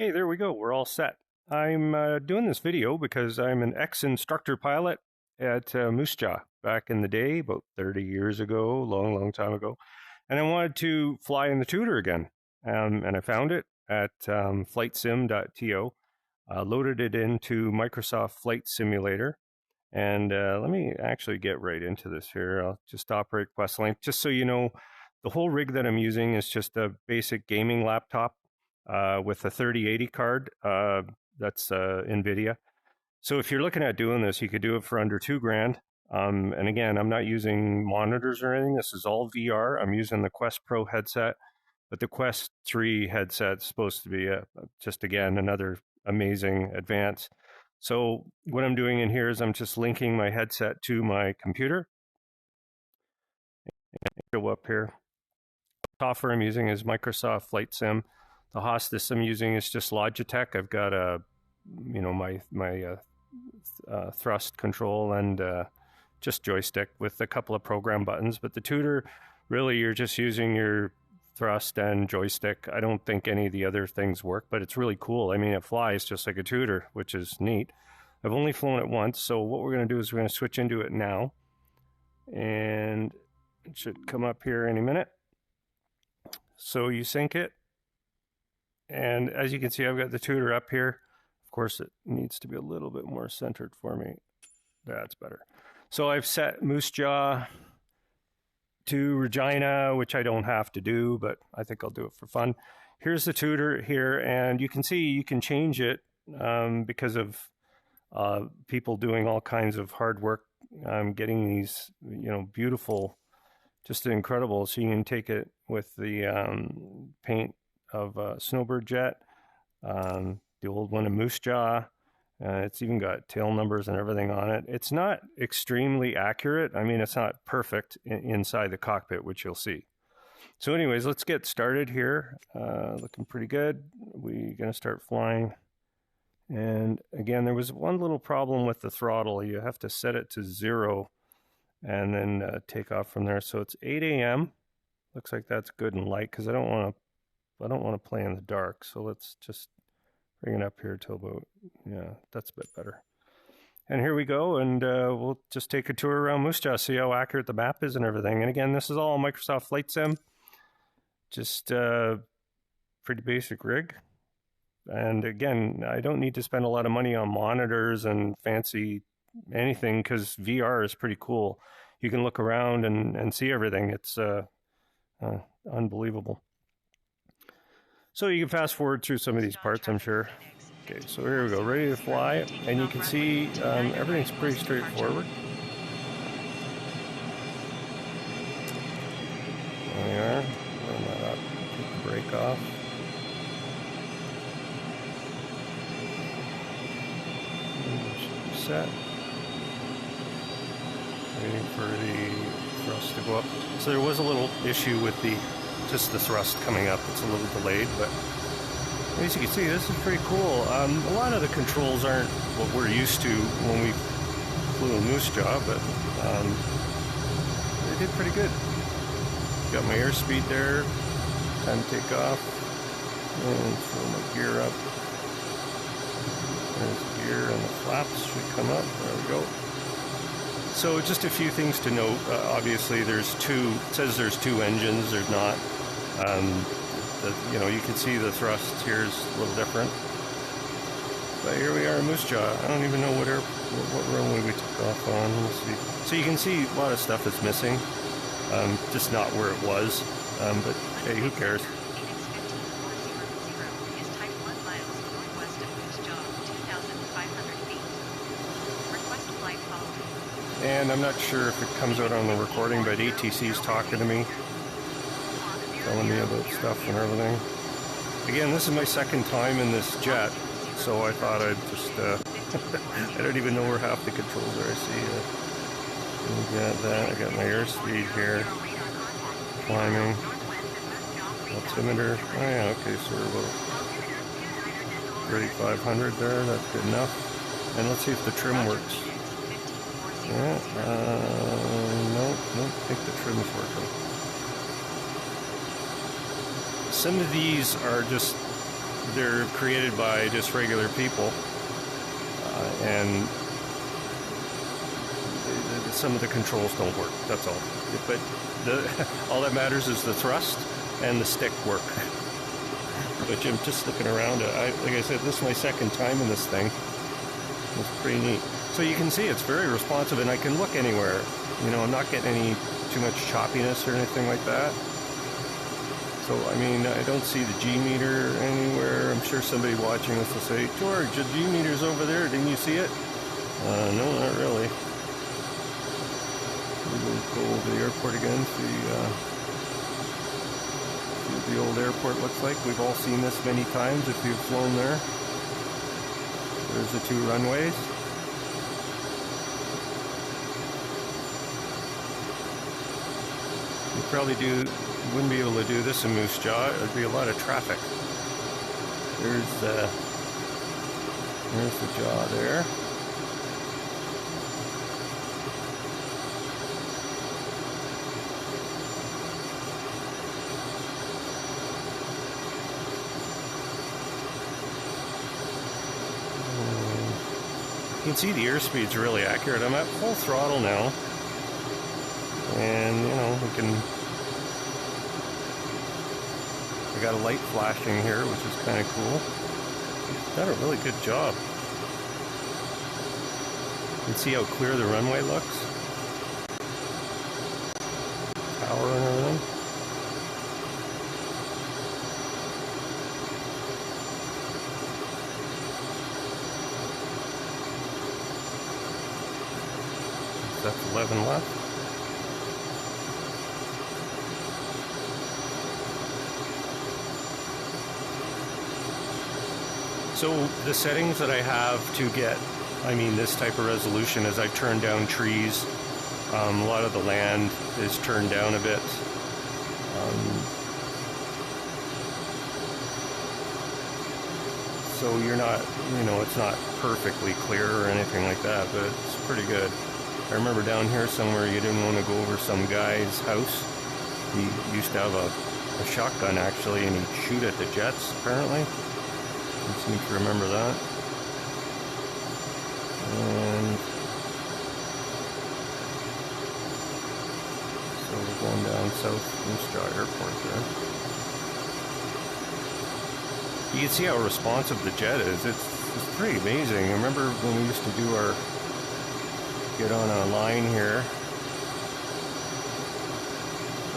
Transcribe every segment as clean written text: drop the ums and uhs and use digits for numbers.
Okay, there we go. We're all set. I'm doing this video because I'm an ex-instructor pilot at Moose Jaw back in the day, about 30 years ago, long time ago. And I wanted to fly in the Tutor again. And I found it at flightsim.to. Loaded it into Microsoft Flight Simulator. And let me actually get right into this here. I'll just operate Quest Link. Just so you know, the whole rig that I'm using is just a basic gaming laptop with a 3080 card. That's NVIDIA. So if you're looking at doing this, you could do it for under $2,000. And again, I'm not using monitors or anything. This is all VR. I'm using the Quest Pro headset, but the Quest 3 headset is supposed to be just, again, another amazing advance. So what I'm doing in here is I'm just linking my headset to my computer. Go up here. The software I'm using is Microsoft Flight Sim. The hostess I'm using is just Logitech. I've got my thrust control and just joystick with a couple of program buttons. But the Tutor, really, you're just using your thrust and joystick. I don't think any of the other things work, but it's really cool. I mean, it flies just like a Tutor, which is neat. I've only flown it once, so what we're going to do is we're going to switch into it now. And it should come up here any minute. So you sync it. And as you can see, I've got the Tutor up here. Of course, it needs to be a little bit more centered for me. That's better. So I've set Moose Jaw to Regina, which I don't have to do, but I think I'll do it for fun. Here's the Tutor here, and you can see you can change it because of people doing all kinds of hard work getting these, beautiful, just incredible. So you can take it with the paint of Snowbird Jet, the old one in Moose Jaw. It's even got tail numbers and everything on it. It's not extremely accurate. I mean, it's not perfect inside the cockpit, which you'll see. So anyways, let's get started here. Looking pretty good. We're going to start flying. And again, there was one little problem with the throttle. You have to set it to 0 and then take off from there. So it's 8 a.m. Looks like that's good and light because I don't want to play in the dark. So let's just bring it up here till about, that's a bit better. And here we go, and we'll just take a tour around Moose Jaw, see how accurate the map is and everything. And again, this is all Microsoft Flight Sim. Just pretty basic rig. And again, I don't need to spend a lot of money on monitors and fancy anything because VR is pretty cool. You can look around and see everything. It's unbelievable. So you can fast forward through some of these parts, I'm sure. Okay, so here we go, ready to fly, and you can see everything's pretty straightforward. There we are, run that up, take the brake off. Set. Waiting for the thrust to go up. So there was a little issue with just the thrust coming up. It's a little delayed, but as you can see, this is pretty cool. A lot of the controls aren't what we're used to when we flew in Moose Jaw, but they did pretty good. Got my airspeed there, time to take off, and throw my gear up. There's the gear and the flaps should come up. There we go. So just a few things to note. Obviously, there's two. It says there's two engines. There's not. You can see the thrust here is a little different. But here we are in Moose Jaw. I don't even know what runway we took off on. Let's see. So you can see a lot of stuff is missing. Just not where it was. But hey, who cares? And I'm not sure if it comes out on the recording, but ATC's talking to me, telling me about stuff and everything. Again, this is my second time in this jet, so I thought I'd just, I don't even know where half the controls are. I see, got that, I got my airspeed here, climbing, altimeter, oh yeah, okay, so we're about 3,500 there, that's good enough. And let's see if the trim works. Yeah, don't think the trim's working. Some of these are just they're created by just regular people, and some of the controls don't work. That's all. But all that matters is the thrust and the stick work. But I'm just looking around. Like I said, this is my second time in this thing. It's pretty neat. So you can see it's very responsive, and I can look anywhere. You know, I'm not getting too much choppiness or anything like that. So, I mean, I don't see the G meter anywhere. I'm sure somebody watching this will say, George, the G meter's over there. Didn't you see it? No, not really. We'll go over the airport again, see what the old airport looks like. We've all seen this many times if you've flown there. There's the two runways. You probably wouldn't be able to do this in Moose Jaw. There'd be a lot of traffic. There's the jaw there. You can see the airspeed's really accurate. I'm at full throttle now. And, you know, I got a light flashing here, which is kind of cool. Done a really good job. You can see how clear the runway looks. Tower and everything. That's 11 left. So the settings that I have to get, I mean, this type of resolution, as I've turned down trees, a lot of the land is turned down a bit. So you're not, you know, it's not perfectly clear or anything like that, but it's pretty good. I remember down here somewhere you didn't want to go over some guy's house. He used to have a shotgun actually, and he'd shoot at the jets apparently. I seem to remember that. And so we're going down South Moose Jaw Airport there. You can see how responsive the jet is. It's pretty amazing. I remember when we used to do get on a line here,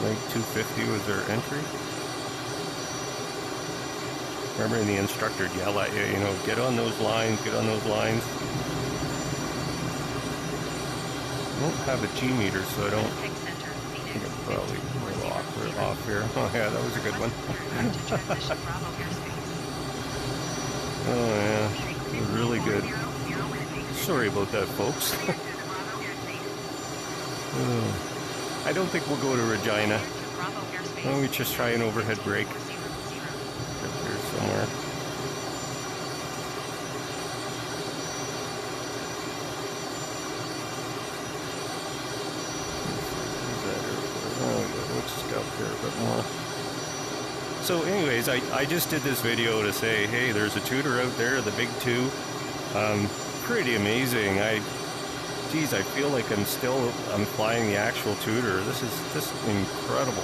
like 250 was our entry. Remember, the instructor would yell at you, you know, get on those lines, get on those lines. I don't have a G meter, so I don't. I think I'm probably off here. Oh yeah, that was a good one. Oh yeah, it was really good. Sorry about that, folks. I don't think we'll go to Regina. Why don't we just try an overhead brake? Up here somewhere. We'll just go up here a bit more. So anyways, I just did this video to say, hey, there's a Tutor out there, the big two. Pretty amazing. Geez, I feel like I'm flying the actual Tutor. This is just incredible.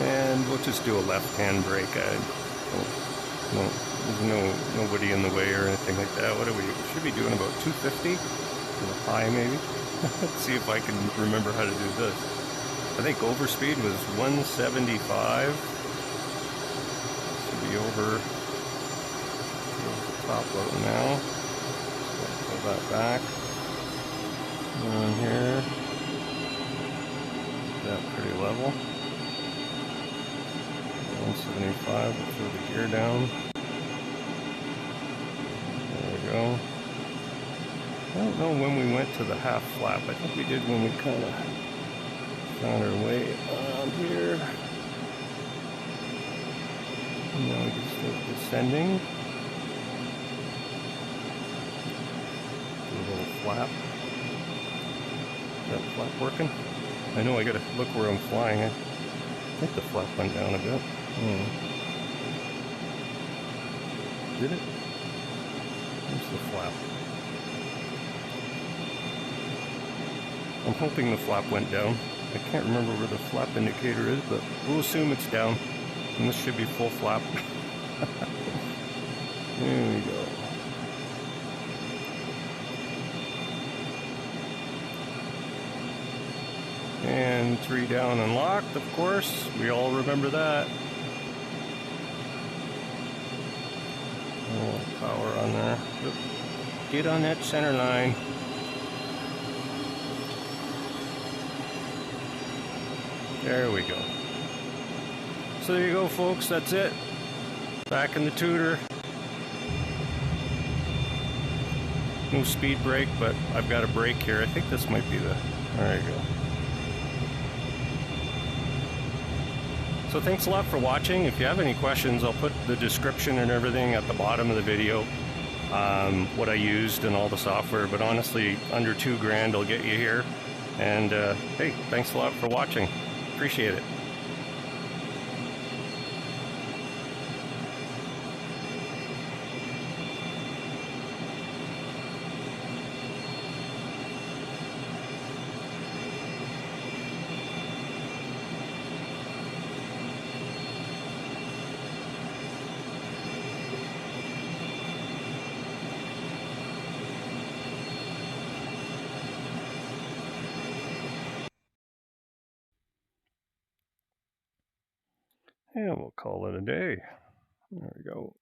And we'll just do a left-hand brake. There's nobody in the way or anything like that. What we should be doing about 250? High maybe. Let's see if I can remember how to do this. I think overspeed was 175. Should be over the top load now. So pull that back. On here. That pretty level. 175. We'll throw the gear down. There we go. I don't know when we went to the half flap. I think we did when we kind of found our way on here. And now we can start descending. flap. Is that flap working? I know I gotta look where I'm flying. I think the flap went down a bit. Did it? Where's the flap? I'm hoping the flap went down. I can't remember where the flap indicator is, but we'll assume it's down. And this should be full flap. There we go. And 3 down and locked, of course. We all remember that. Oh, power on there. Oop. Get on that center line. There we go. So there you go, folks. That's it. Back in the Tutor. No speed brake, but I've got a brake here. I think this might be the... There you go. So thanks a lot for watching. If you have any questions, I'll put the description and everything at the bottom of the video. What I used and all the software, but honestly, under $2,000 will get you here. And hey, thanks a lot for watching. Appreciate it. And we'll call it a day. There we go.